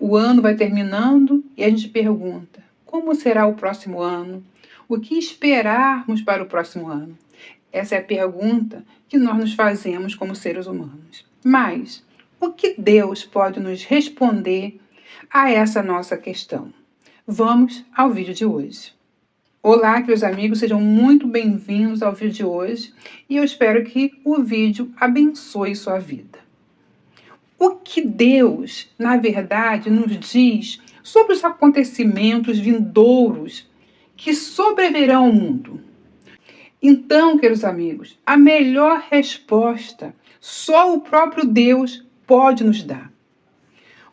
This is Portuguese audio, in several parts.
O ano vai terminando e a gente pergunta: como será o próximo ano? O que esperarmos para o próximo ano? Essa é a pergunta que nós nos fazemos como seres humanos. Mas o que Deus pode nos responder a essa nossa questão? Vamos ao vídeo de hoje. Olá, queridos amigos, sejam muito bem-vindos ao vídeo de hoje e eu espero que o vídeo abençoe sua vida. O que Deus, na verdade, nos diz sobre os acontecimentos vindouros que sobrevirão ao mundo? Então, queridos amigos, a melhor resposta só o próprio Deus pode nos dar.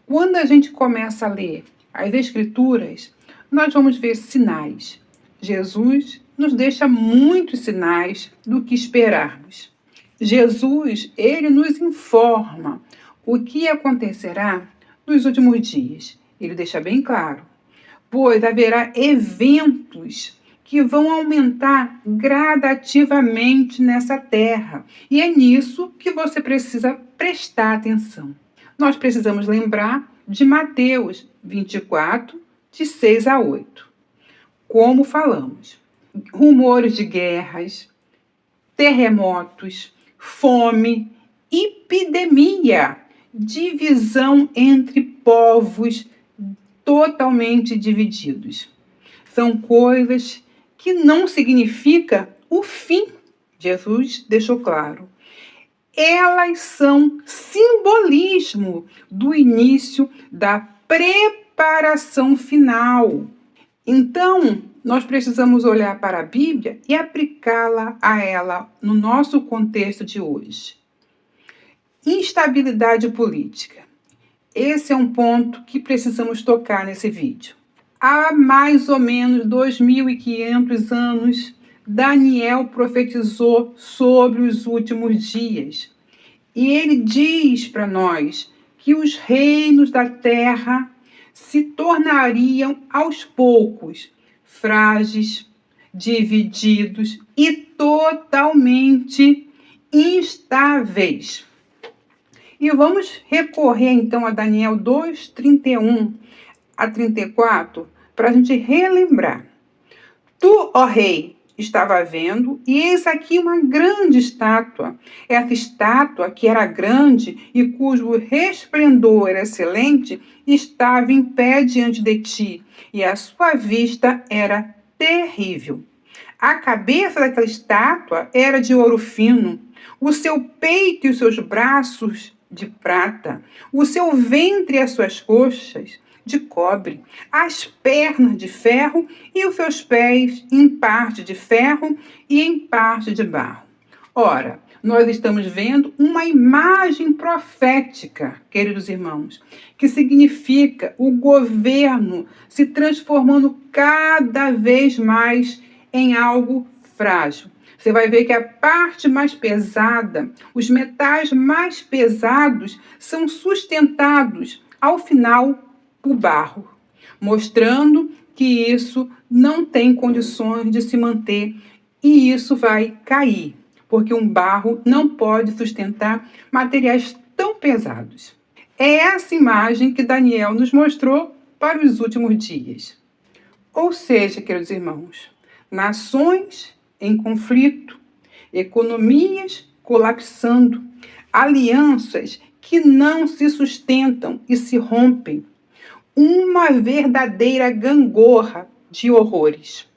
Quando a gente começa a ler as Escrituras, nós vamos ver sinais. Jesus nos deixa muitos sinais do que esperarmos. Jesus, ele nos informa o que acontecerá nos últimos dias. Ele deixa bem claro, pois haverá eventos que vão aumentar gradativamente nessa terra. E é nisso que você precisa prestar atenção. Nós precisamos lembrar de Mateus 24, de 6 a 8. Como falamos, rumores de guerras, terremotos, fome, epidemia, divisão entre povos totalmente divididos. São coisas que não significa o fim. Jesus deixou claro. Elas são simbolismo do início da preparação final. Então, nós precisamos olhar para a Bíblia e aplicá-la a ela no nosso contexto de hoje. Instabilidade política. Esse é um ponto que precisamos tocar nesse vídeo. Há mais ou menos 2.500 anos, Daniel profetizou sobre os últimos dias. E ele diz para nós que os reinos da terra se tornariam aos poucos frágeis, divididos e totalmente instáveis. E vamos recorrer então a Daniel 2, 31 a 34, para a gente relembrar. Tu, ó rei, estava vendo, e eis aqui uma grande estátua. Essa estátua, que era grande e cujo resplendor era excelente, estava em pé diante de ti, e a sua vista era terrível. A cabeça daquela estátua era de ouro fino, o seu peito e os seus braços de prata, o seu ventre e as suas coxas de cobre, as pernas de ferro e os seus pés em parte de ferro e em parte de barro. Ora, nós estamos vendo uma imagem profética, queridos irmãos, que significa o governo se transformando cada vez mais em algo frágil. Você vai ver que a parte mais pesada, os metais mais pesados, são sustentados, ao final, por barro, mostrando que isso não tem condições de se manter e isso vai cair, porque um barro não pode sustentar materiais tão pesados. É essa imagem que Daniel nos mostrou para os últimos dias. Ou seja, queridos irmãos, nações em conflito, economias colapsando, alianças que não se sustentam e se rompem, uma verdadeira gangorra de horrores.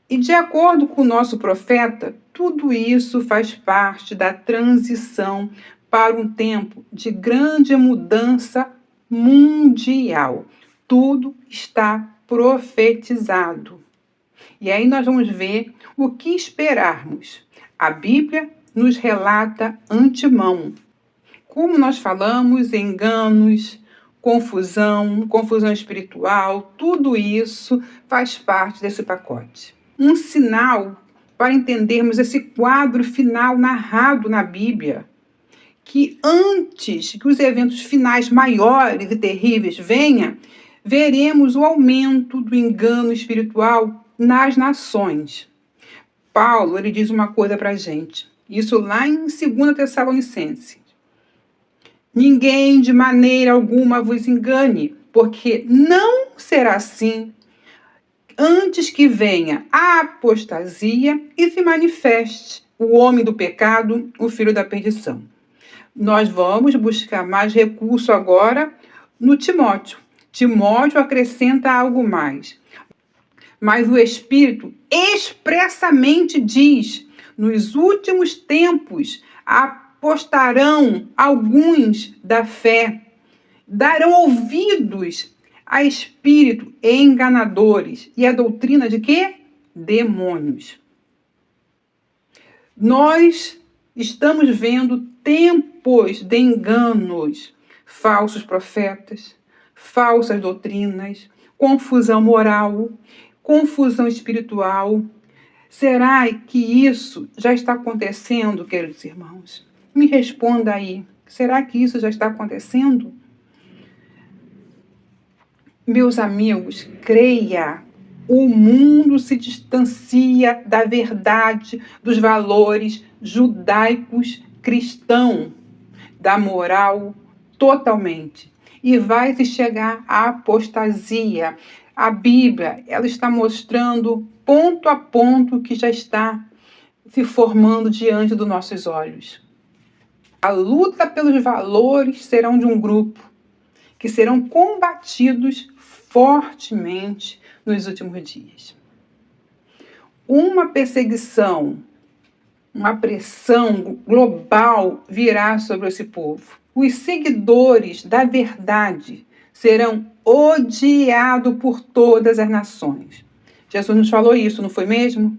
E de acordo com o nosso profeta, tudo isso faz parte da transição para um tempo de grande mudança mundial. Tudo está profetizado. E aí nós vamos ver o que esperarmos. A Bíblia nos relata antemão. Como nós falamos, enganos, confusão espiritual, tudo isso faz parte desse pacote. Um sinal para entendermos esse quadro final narrado na Bíblia, que antes que os eventos finais maiores e terríveis venham, veremos o aumento do engano espiritual nas nações. Paulo, ele diz uma coisa para a gente, isso lá em 2 Tessalonicenses. Ninguém de maneira alguma vos engane, porque não será assim antes que venha a apostasia e se manifeste o homem do pecado, o filho da perdição. Nós vamos buscar mais recurso agora no Timóteo. Timóteo acrescenta algo mais. Mas o Espírito expressamente diz: nos últimos tempos apostarão alguns da fé, darão ouvidos a espírito enganadores e a doutrina de quê? Demônios. Nós estamos vendo tempos de enganos, falsos profetas, falsas doutrinas, confusão moral, confusão espiritual. Será que isso já está acontecendo, queridos irmãos? Me responda aí. Será que isso já está acontecendo? Meus amigos, creia. O mundo se distancia da verdade, dos valores judaicos cristãos, da moral totalmente. E vai se chegar à apostasia. A Bíblia, ela está mostrando ponto a ponto que já está se formando diante dos nossos olhos. A luta pelos valores serão de um grupo que serão combatidos fortemente nos últimos dias. Uma perseguição, uma pressão global virá sobre esse povo. Os seguidores da verdade serão odiados por todas as nações. Jesus nos falou isso, não foi mesmo?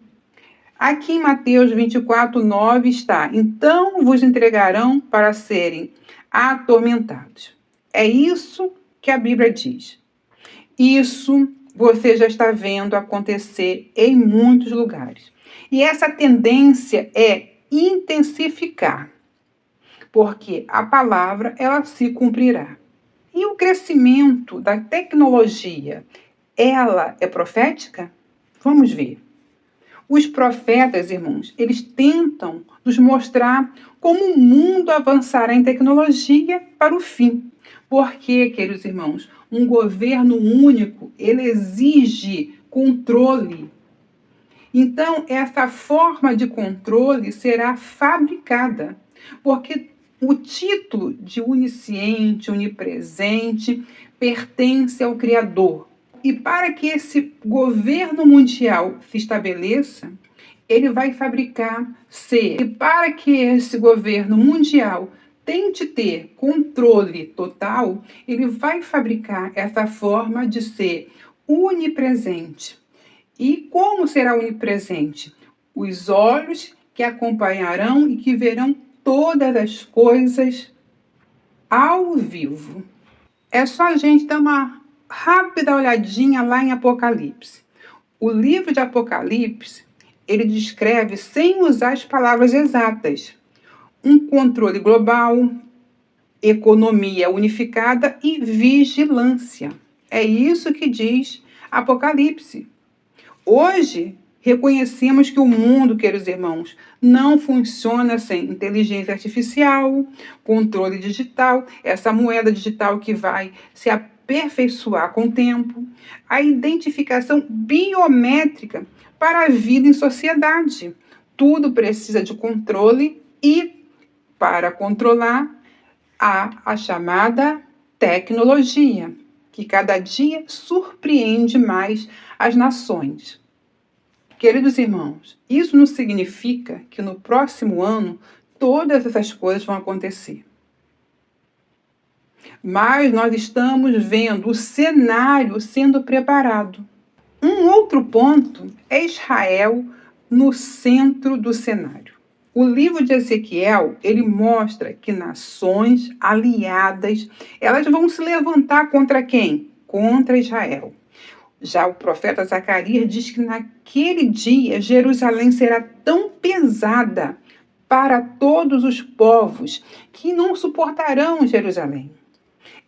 Aqui em Mateus 24:9 está: então vos entregarão para serem atormentados. É isso que a Bíblia diz. Isso você já está vendo acontecer em muitos lugares. E essa tendência é intensificar, porque a palavra ela se cumprirá. E o crescimento da tecnologia, ela é profética? Vamos ver. Os profetas, irmãos, eles tentam nos mostrar como o mundo avançará em tecnologia para o fim. Porque, queridos irmãos, um governo único, ele exige controle. Então, essa forma de controle será fabricada, porque o título de onisciente, onipresente, pertence ao Criador. E para que esse governo mundial se estabeleça, ele vai fabricar ser. E para que esse governo mundial tente ter controle total, ele vai fabricar essa forma de ser onipresente. E como será onipresente? Os olhos que acompanharão e que verão todas as coisas ao vivo. É só a gente dar uma rápida olhadinha lá em Apocalipse. O livro de Apocalipse, ele descreve, sem usar as palavras exatas, um controle global, economia unificada e vigilância. É isso que diz Apocalipse. Hoje, reconhecemos que o mundo, queridos irmãos, não funciona sem inteligência artificial, controle digital, essa moeda digital que vai se aperfeiçoar com o tempo, a identificação biométrica para a vida em sociedade. Tudo precisa de controle e, para controlar, há a chamada tecnologia, que cada dia surpreende mais as nações. Queridos irmãos, isso não significa que no próximo ano todas essas coisas vão acontecer. Mas nós estamos vendo o cenário sendo preparado. Um outro ponto é Israel no centro do cenário. O livro de Ezequiel, ele mostra que nações aliadas, elas vão se levantar contra quem? Contra Israel. Já o profeta Zacarias diz que naquele dia Jerusalém será tão pesada para todos os povos que não suportarão Jerusalém.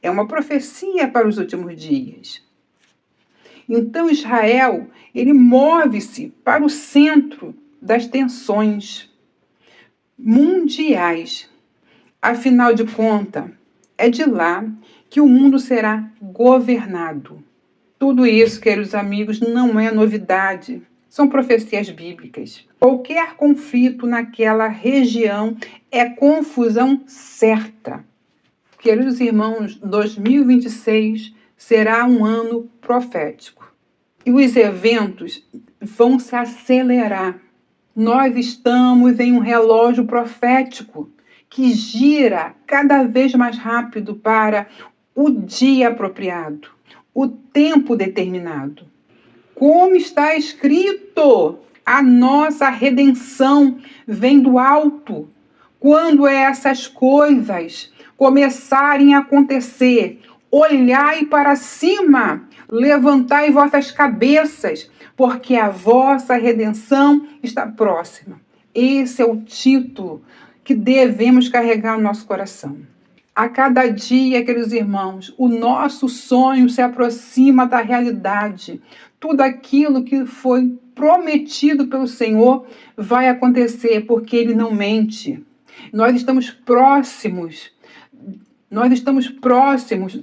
É uma profecia para os últimos dias. Então Israel, ele move-se para o centro das tensões mundiais. Afinal de contas, É de lá que o mundo será governado. Tudo isso, queridos amigos, não é novidade. São profecias bíblicas. Qualquer conflito naquela região é confusão certa. Queridos irmãos, 2026 será um ano profético. E os eventos vão se acelerar. Nós estamos em um relógio profético que gira cada vez mais rápido para o dia apropriado, o tempo determinado. Como está escrito, a nossa redenção vem do alto. Quando essas coisas começarem a acontecer, olhai para cima, levantai vossas cabeças, porque a vossa redenção está próxima. Esse é o título que devemos carregar no nosso coração. A cada dia, queridos irmãos, o nosso sonho se aproxima da realidade. Tudo aquilo que foi prometido pelo Senhor vai acontecer, porque Ele não mente. Nós estamos próximos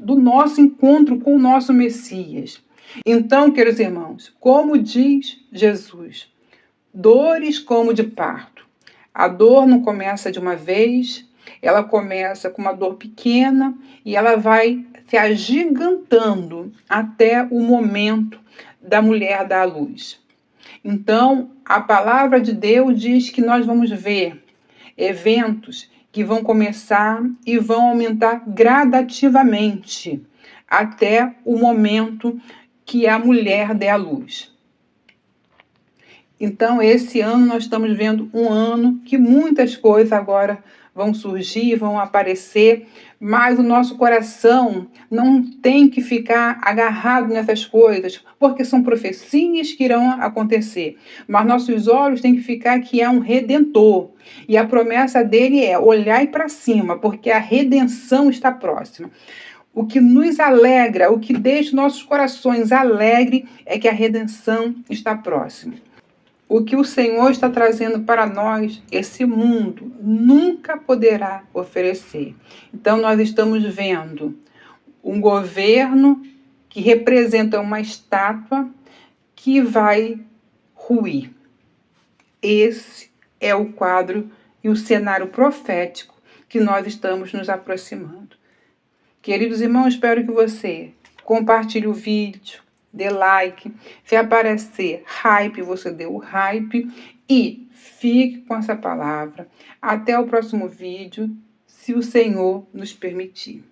do nosso encontro com o nosso Messias. Então, queridos irmãos, como diz Jesus, dores como de parto. A dor não começa de uma vez, ela começa com uma dor pequena e ela vai se agigantando até o momento da mulher dar à luz. Então, a palavra de Deus diz que nós vamos ver eventos que vão começar e vão aumentar gradativamente até o momento que a mulher der à luz. Então, esse ano nós estamos vendo um ano que muitas coisas agora vão surgir, vão aparecer, mas o nosso coração não tem que ficar agarrado nessas coisas, porque são profecias que irão acontecer. Mas nossos olhos têm que ficar que há um Redentor. E a promessa dele é: olhai para cima, porque a redenção está próxima. O que nos alegra, o que deixa nossos corações alegres é que a redenção está próxima. O que o Senhor está trazendo para nós, esse mundo nunca poderá oferecer. Então, nós estamos vendo um governo que representa uma estátua que vai ruir. Esse é o quadro e o cenário profético que nós estamos nos aproximando. Queridos irmãos, espero que você compartilhe o vídeo, dê like, se aparecer hype, você dê o hype e fique com essa palavra. Até o próximo vídeo, se o Senhor nos permitir.